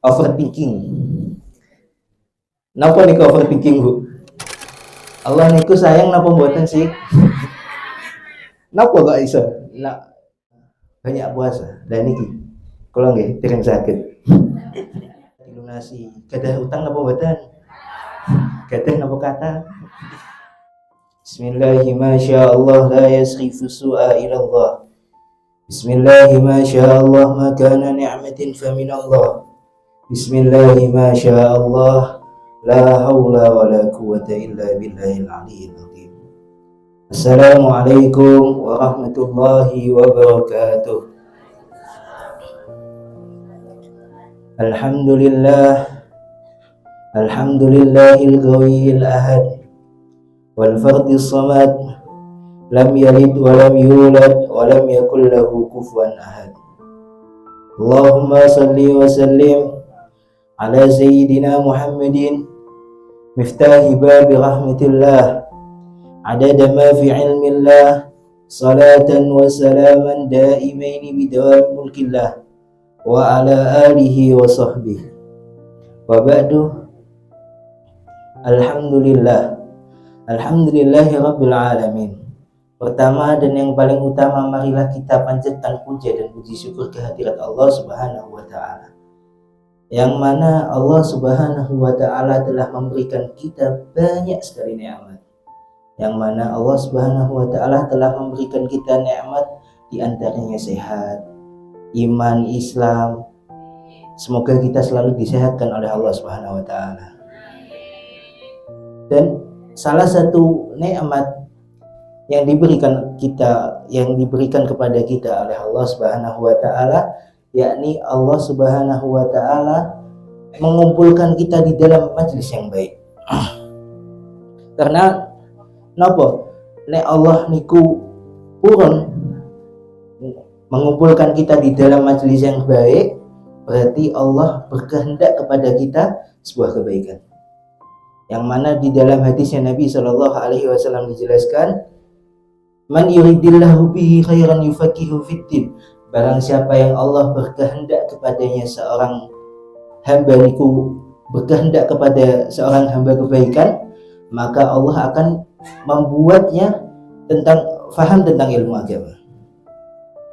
Overthinking. Napa niku overthinking, Bu? Allah niku sayang napa mboten sih? Napa kok iso? Nak banyak puasa. Lah niki kula nggih dereng saged dilunasi. Gadah utang napa mboten? Gadah napa kata? Bismillahi masyaallah la yasrifu su'a ila Allah. Bismillahi masyaallah ma kana ni'matin fa min Allah. Bismillahi masyaallah la haula wala quwwata illa billahil aliyyil azim. Assalamualaikum warahmatullahi wabarakatuh. Alhamdulillahil ghawiyil ahad wal fardis samad lam yalid wa lam yulad wa lam yakul lahu kufuwan ahad. Allahumma salli wa sallim ala sayyidina Muhammadin miftahi babi rahmatillah adada ma fi ilmillah salatan wa salaman daimaini bidawam mulkillah wa ala alihi wa sahbihi wa ba'du. Alhamdulillahi rabbil alamin. Pertama dan yang paling utama, marilah kita panjatkan puja dan puji syukur kehadirat Allah Subhanahu wa ta'ala, yang mana Allah Subhanahu wa ta'ala telah memberikan kita banyak sekali nikmat, yang mana Allah Subhanahu wa ta'ala telah memberikan kita nikmat, di antaranya sehat, iman, Islam. Semoga kita selalu disehatkan oleh Allah Subhanahu wa ta'ala. Dan salah satu nikmat yang diberikan kepada kita oleh Allah Subhanahu wa ta'ala, yakni Allah Subhanahu wa ta'ala mengumpulkan kita di dalam majelis yang baik. Karena napa? Nek Allah niku purun mengumpulkan kita di dalam majelis yang baik, berarti Allah berkehendak kepada kita sebuah kebaikan. Yang mana di dalam hadisnya Nabi sallallahu alaihi wasallam dijelaskan, man yuridillahu bihi khairan yufaqihu fiddin. Barang siapa yang Allah berkehendak kepadanya seorang hamba niku berkehendak kepada seorang hamba kebaikan, maka Allah akan membuatnya faham tentang ilmu agama.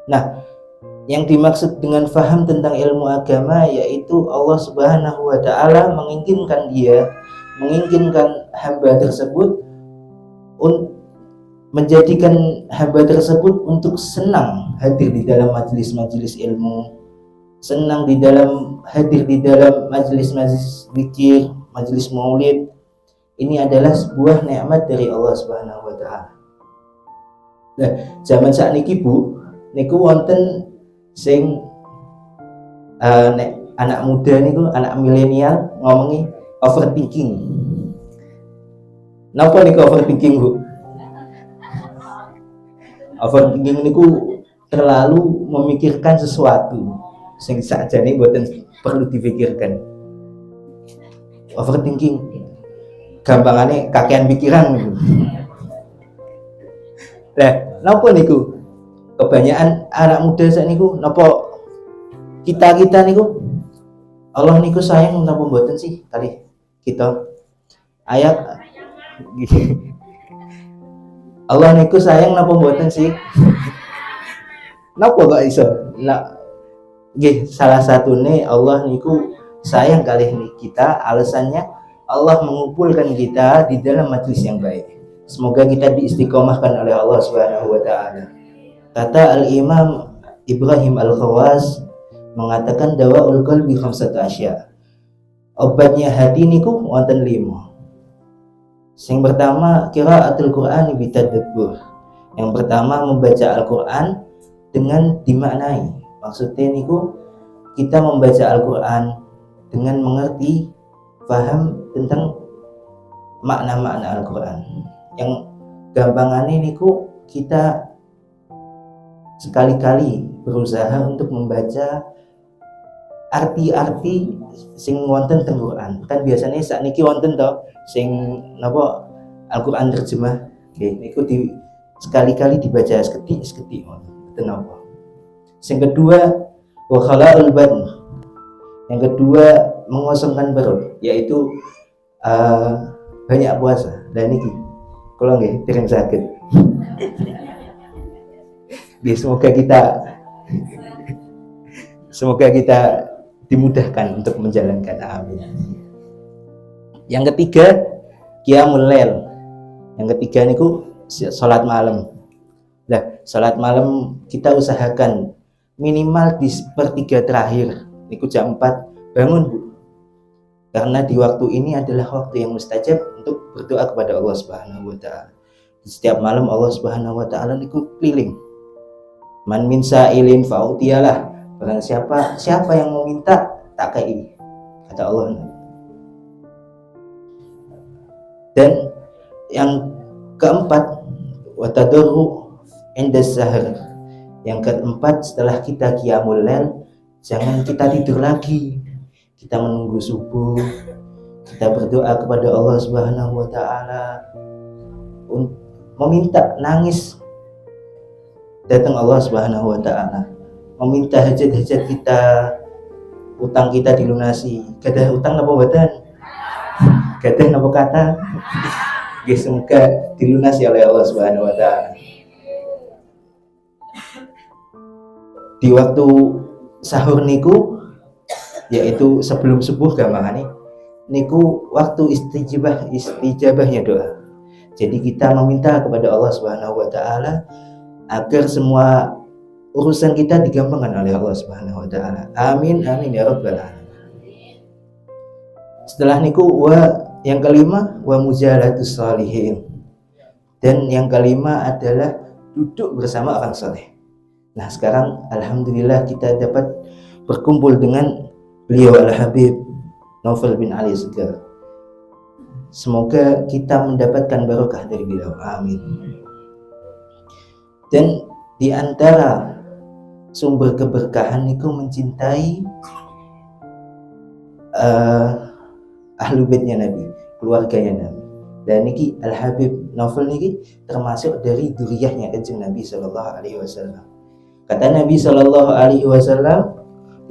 Nah, yang dimaksud dengan faham tentang ilmu agama yaitu Allah Subhanahu wa ta'ala menginginkan hamba tersebut menjadikan hamba tersebut untuk senang hadir di dalam majelis-majelis ilmu, senang hadir di dalam majelis-majelis zikir, majelis maulid. Ini adalah sebuah nikmat dari Allah Subhanahu wa ta'ala. Nah, zaman sakniki Bu, niku wonten sing anak muda niku, anak milenial ngomongi overthinking. Napa niku overthinking, Bu? Overthinking niku terlalu memikirkan sesuatu sing sakjane mboten perlu dipikirkan. Overthinking gampangane kakean pikiran niku. Lah, napa niku? Kebanyakan anak muda sak niku napa kita niku Allah niku sayang napa mboten sih kali kita? Ayat Allah niku sayang napa mboten sih? Napa kok iso? Nah, nggih, salah satune Allah niku sayang kali kita, alasannya Allah mengumpulkan kita di dalam majelis yang baik. Semoga kita diistiqomahkan oleh Allah Subhanahu wa ta'ala. Kata Al-Imam Ibrahim Al-Khawwas mengatakan dawaul qalbi khamsatu asya. Obatnya hati niku wonten 5. Yang pertama, qiraatul Qur'an bitadabbur. Yang pertama, membaca Al-Qur'an dengan dimaknai. Maksudnya niku kita membaca Al-Qur'an dengan mengerti, paham tentang makna-makna Al-Qur'an. Yang gampangannya niku kita sekali-kali berusaha untuk membaca arti-arti sing wonten teng Quran. Kan biasanya sakniki wonten to sing napa Al-Qur'an terjemah. Nggih, niku sekali-kali dibaca seketik-seketik ngoten napa. Sing kedua, wa khala'ul badn. Yang kedua, mengosongkan perut, yaitu banyak puasa. Dan ini kalau nggih dereng sakit. Semoga kita dimudahkan untuk menjalankan. Amin. Yang ketiga, qiyamul lail. Yang ketiga niku salat malam. Nah, salat malam kita usahakan minimal di sepertiga terakhir. Niku jam 4 bangun, Bu. Karena di waktu ini adalah waktu yang mustajab untuk berdoa kepada Allah Subhanahu wa taala. Di setiap malam Allah Subhanahu wa taala niku keliling. Man min sa'ilin fa'utiyalah. Barang siapa yang meminta, tak kei, kata Allah. Dan yang keempat, watadarru inda sahar. Yang keempat, setelah kita qiyamul lail, jangan kita tidur lagi. Kita menunggu subuh, kita berdoa kepada Allah Subhanahu wa taala, meminta, nangis datang Allah Subhanahu wa taala, meminta hajat-hajat kita, utang kita dilunasi. Gadah utang napa mboten? Gadah napa kata? Nggih, semoga dilunasi oleh Allah Subhanahu wa taala. Di waktu sahur niku, yaitu sebelum subuh gampangane niku waktu istijabahnya doa. Jadi kita meminta kepada Allah Subhanahu wa taala agar semua urusan kita digampangkan oleh Allah Subhanahu wa taala. Amin amin ya rabbal alamin. Setelah niku yang kelima wa mujalatus sholihin. Dan yang kelima adalah duduk bersama orang soleh. Nah, sekarang alhamdulillah kita dapat berkumpul dengan beliau Al-Habib Naufal bin Ali Asgar. Semoga kita mendapatkan barokah dari beliau. Amin. Dan di antara sumber keberkahan itu mencintai ahlu baitnya Nabi, keluarganya Nabi. Dan niki Al-Habib Naufal niki termasuk dari dzurriyyahnya Kanjeng Nabi sallallahu alaihi wasallam. Kata Nabi sallallahu alaihi wasallam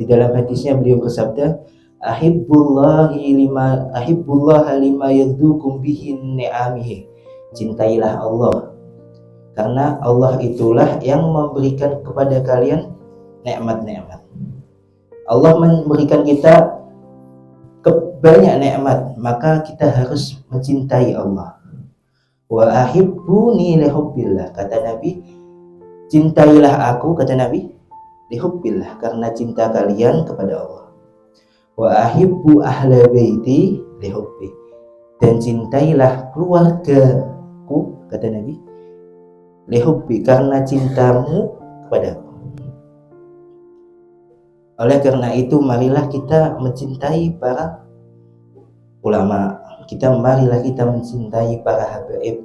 di dalam hadisnya, beliau bersabda, ahibbullahi lima yadzukum bihi ni'amihi. Cintailah Allah karena Allah itulah yang memberikan kepada kalian nikmat-nikmat. Allah memberikan kita banyak nikmat, maka kita harus mencintai Allah. Wa ahibbuni lihubbillah, kata Nabi, cintailah aku, kata Nabi, lihubbillah, karena cinta kalian kepada Allah. Wa ahibbu ahla baiti lihubbi, dan cintailah keluargaku, kata Nabi, lihubbi, karena cintamu kepada aku. Oleh karena itu, marilah kita mencintai para ulama, marilah kita mencintai para habaib,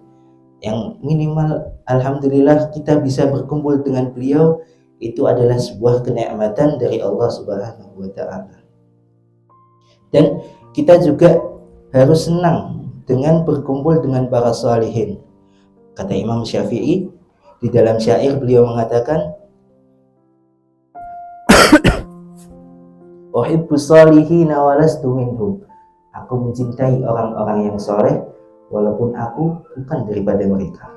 yang minimal alhamdulillah kita bisa berkumpul dengan beliau. Itu adalah sebuah kenikmatan dari Allah Subhanahu wa taala. Dan kita juga harus senang dengan berkumpul dengan para sholihin. Kata Imam Syafi'i di dalam syair, beliau mengatakan, uhibbus sholihina walastu minhum. Aku mencintai orang-orang yang soleh walaupun aku bukan daripada mereka.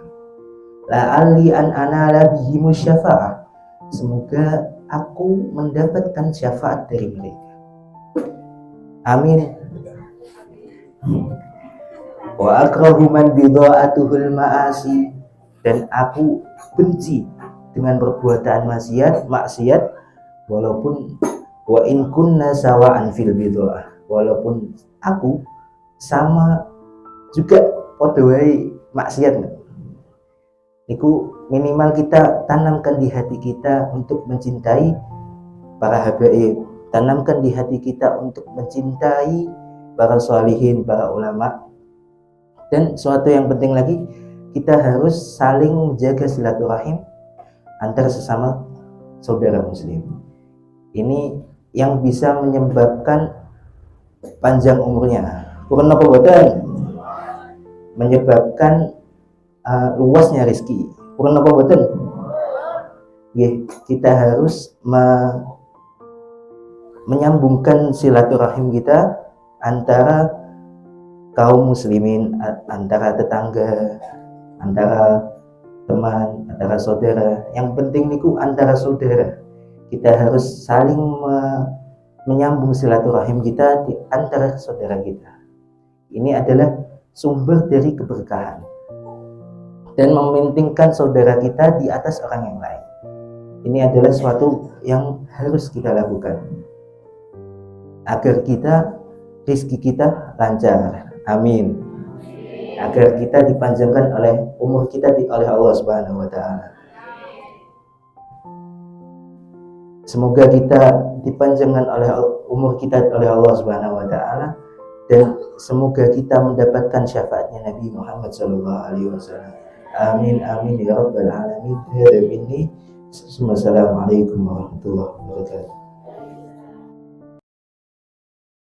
La'alli an anala bihimu syafa'ah. Semoga aku mendapatkan syafaat dari mereka. Amin. Wa akrahu man bidha'atuhul ma'asi. Dan aku benci dengan perbuatan maksiat walaupun wa in kunna sawa'an fil bidha'ah, walaupun aku sama juga padha wae maksiat. Niku minimal kita tanamkan di hati kita untuk mencintai para habaib, tanamkan di hati kita untuk mencintai para sholihin, para ulama. Dan suatu yang penting lagi, kita harus saling menjaga silaturahim antar sesama saudara muslim. Ini yang bisa menyebabkan panjang umurnya, bukan apa boten, menyebabkan luasnya rezeki, bukan apa boten. Kita harus menyambungkan silaturahim kita antara kaum muslimin, antara tetangga, antara teman, antara saudara. Yang penting niku antara saudara. Kita harus saling menyambung silaturahim kita di antara saudara kita. Ini adalah sumber dari keberkahan dan mementingkan saudara kita di atas orang yang lain. Ini adalah suatu yang harus kita lakukan agar rezeki kita lancar. Amin. Agar kita dipanjangkan oleh umur kita oleh Allah Subhanahu wa taala. Semoga kita dipanjangkan oleh umur kita oleh Allah Subhanahu wa taala dan semoga kita mendapatkan syafaatnya Nabi Muhammad sallallahu alaihi wasallam. Amin amin ya rabbal alamin. Assalamualaikum warahmatullahi wabarakatuh.